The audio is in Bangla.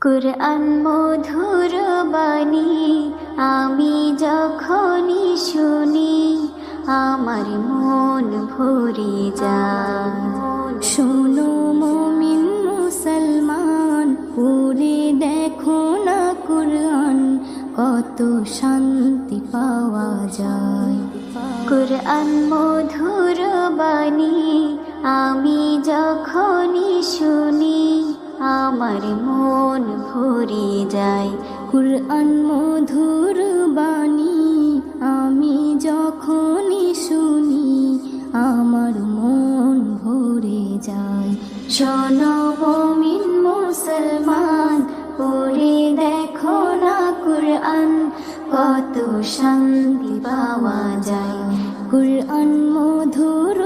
কুরআন মধুর বাণী আমি যখনই শুনি আমার মন ভরে যায়। শোনো মুমিন মুসলমান, পড়ে দেখো না কুরআন, কত শান্তি পাওয়া যায়। কুরআন মধুর বাণী আমি যখনই শুনি আমার মন ভরে যায়। কুরআন মধুর বাণী আমি যখনই শুনি আমার মন ভরে যায়। শোনো মুমিন মুসলমান, পড়ে দেখো না কুরআন, কত শান্তি পাওয়া যায়। কুরআন মধুর